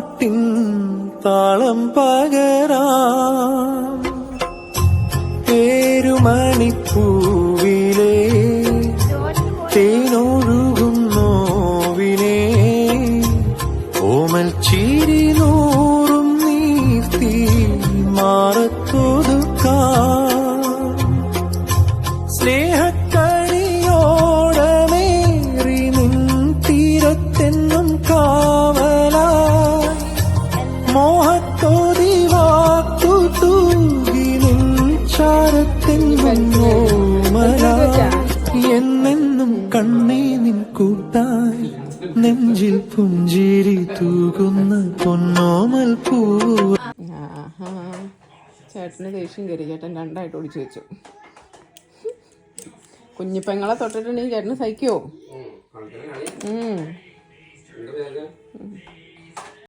പാട്ടിൻ താളം പകരാം പേരുമണിപ്പൂവിലെ തേനൊഴുകും നോവിനെ ഓമൽ ചിരി നൂറും നീർത്തി മാറത്തൊതുക്കാം സ്നേഹക്കണിയോടമേറി നിൻ തീരത്തെന്നും കാവലായി മോഹത്തോതി വാക്കു തൂകി നിൻ ചാരത്തെന്നും ഓമലായി എന്നെന്നും കണ്ണേ നിൻ കൂട്ടായി നെഞ്ചിൽ പുഞ്ചിരി തൂകുന്ന പൊന്നോമൽ പൂവ്. ചേട്ടന് ദേഷ്യം കയറി. ചേട്ടൻ രണ്ടായിട്ട് ഒടിച്ചു വെച്ചു. കുഞ്ഞിപ്പെങ്ങളെ തൊട്ടിട്ടുണ്ടെങ്കിൽ ചേട്ടന് സഹിക്കുമോ?